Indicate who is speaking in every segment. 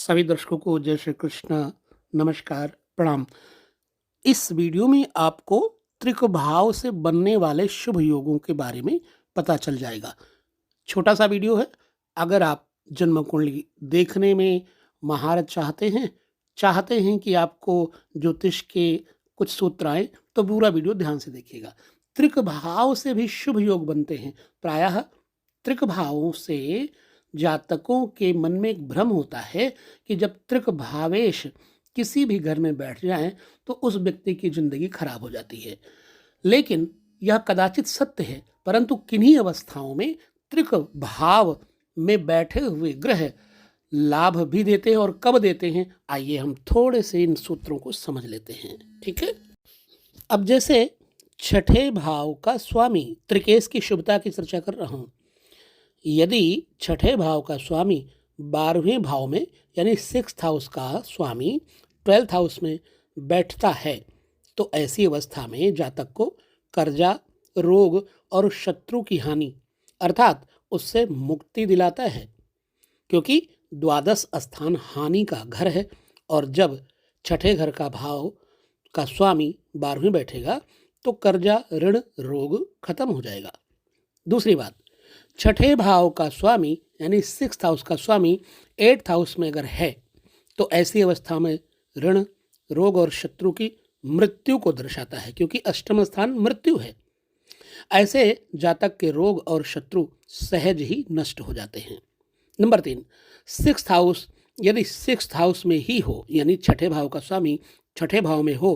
Speaker 1: सभी दर्शकों को जय श्री कृष्ण, नमस्कार, प्रणाम। इस वीडियो में आपको त्रिक भाव से बनने वाले शुभ योगों के बारे में पता चल जाएगा। छोटा सा वीडियो है। अगर आप जन्म कुंडली देखने में महारत चाहते हैं कि आपको ज्योतिष के कुछ सूत्र आए, तो पूरा वीडियो ध्यान से देखिएगा। त्रिक भाव से भी शुभ योग बनते हैं। प्रायः त्रिक भावों से जातकों के मन में एक भ्रम होता है कि जब त्रिक भावेश किसी भी घर में बैठ जाएं तो उस व्यक्ति की जिंदगी खराब हो जाती है। लेकिन यह कदाचित सत्य है, परंतु किन्हीं अवस्थाओं में त्रिक भाव में बैठे हुए ग्रह लाभ भी देते हैं। और कब देते हैं, आइए हम थोड़े से इन सूत्रों को समझ लेते हैं। ठीक है। अब जैसे छठे भाव का स्वामी, त्रिकेश की शुभता की चर्चा कर रहा हूं। यदि छठे भाव का स्वामी 12वें भाव में यानी 6th हाउस का स्वामी 12th हाउस में बैठता है तो ऐसी अवस्था में जातक को कर्जा, रोग और शत्रु की हानि अर्थात उससे मुक्ति दिलाता है, क्योंकि द्वादश स्थान हानि का घर है। और जब छठे घर का भाव का स्वामी 12वें बैठेगा तो कर्जा, ऋण, रोग खत्म हो जाएगा। दूसरी बात, छठे भाव का स्वामी यानी 6th हाउस का स्वामी 8th हाउस में अगर है तो ऐसी अवस्था में ऋण, रोग और शत्रु की मृत्यु को दर्शाता है, क्योंकि अष्टम स्थान मृत्यु है। ऐसे जातक के रोग और शत्रु सहज ही नष्ट हो जाते हैं। नंबर 3, 6th हाउस यदि 6th हाउस में ही हो यानी छठे भाव का स्वामी छठे भाव में हो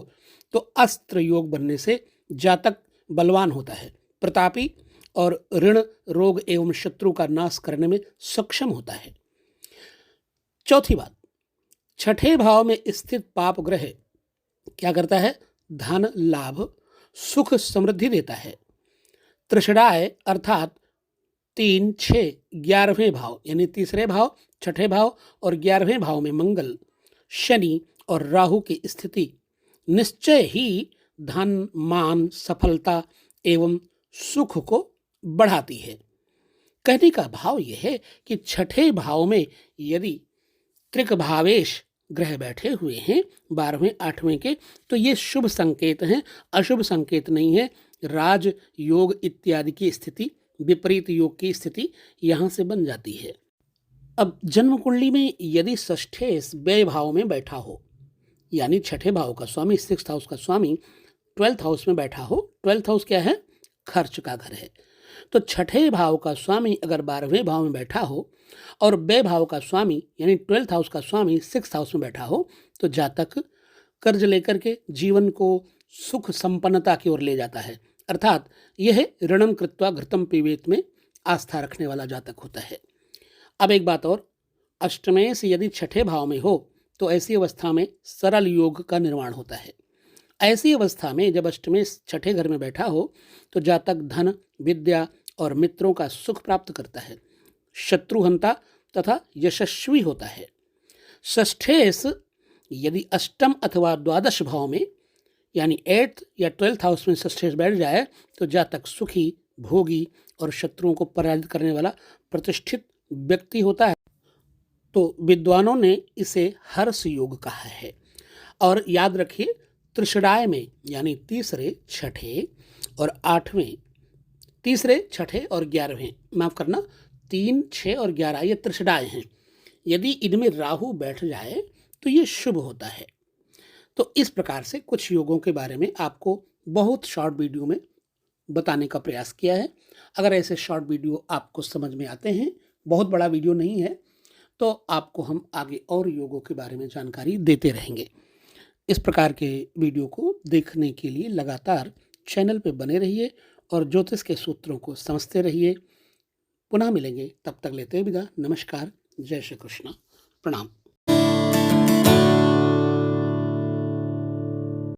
Speaker 1: तो अस्त्र योग बनने से जातक बलवान होता है, प्रतापी और ऋण, रोग एवं शत्रु का नाश करने में सक्षम होता है। चौथी बात, छठे भाव में स्थित पाप ग्रह क्या करता है? धन लाभ, सुख, समृद्धि देता है। तृषणाय अर्थात 3, 6, 11वें भाव यानी तीसरे भाव, छठे भाव और 11वें भाव में मंगल, शनि और राहु की स्थिति निश्चय ही धन, मान, सफलता एवं सुख को बढ़ाती है। कहने का भाव यह है कि छठे भाव में यदि त्रिक भावेश ग्रह बैठे हुए हैं 12वें 8वें के, तो ये शुभ संकेत हैं, अशुभ संकेत नहीं है। राज योग इत्यादि की स्थिति, विपरीत योग की स्थिति यहां से बन जाती है। अब जन्म कुंडली में यदि षष्ठेश व्यय भाव में बैठा हो यानी छठे भाव का स्वामी 6th हाउस का स्वामी 12th हाउस में बैठा हो, 12th हाउस क्या है? खर्च का घर है। तो छठे भाव का स्वामी अगर 12वें भाव में बैठा हो और व्यय भाव का स्वामी यानी 12th हाउस का स्वामी 6th हाउस में बैठा हो तो जातक कर्ज लेकर के जीवन को सुख संपन्नता की ओर ले जाता है। अर्थात यह ऋणम कृत्वा घृतम पिबेत में आस्था रखने वाला जातक होता है। अब एक बात और, अष्टमेश यदि छठे भाव में हो तो ऐसी अवस्था में सरल योग का निर्माण होता है। ऐसी अवस्था में जब अष्टमेश छठे घर में बैठा हो तो जातक धन, विद्या और मित्रों का सुख प्राप्त करता है, शत्रुहंता तथा यशस्वी होता है। षष्ठेश यदि अष्टम अथवा द्वादश भाव में यानी 8th या 12th हाउस में षष्ठेश बैठ जाए तो जातक सुखी, भोगी और शत्रुओं को पराजित करने वाला प्रतिष्ठित व्यक्ति होता है। तो विद्वानों ने इसे हर्ष योग कहा है। और याद रखिए, तृषणाय में यानी तीसरे, छठे और 8वें, तीसरे, छठे और 11वें, माफ करना 3, 6 और 11 ये तृषणाय हैं। यदि इनमें राहु बैठ जाए तो ये शुभ होता है। तो इस प्रकार से कुछ योगों के बारे में आपको बहुत शॉर्ट वीडियो में बताने का प्रयास किया है। अगर ऐसे शॉर्ट वीडियो आपको समझ में आते हैं, बहुत बड़ा वीडियो नहीं है, तो आपको हम आगे और योगों के बारे में जानकारी देते रहेंगे। इस प्रकार के वीडियो को देखने के लिए लगातार चैनल पे बने रहिए और ज्योतिष के सूत्रों को समझते रहिए। पुनः मिलेंगे, तब तक लेते हैं विदा। नमस्कार, जय श्री कृष्ण, प्रणाम।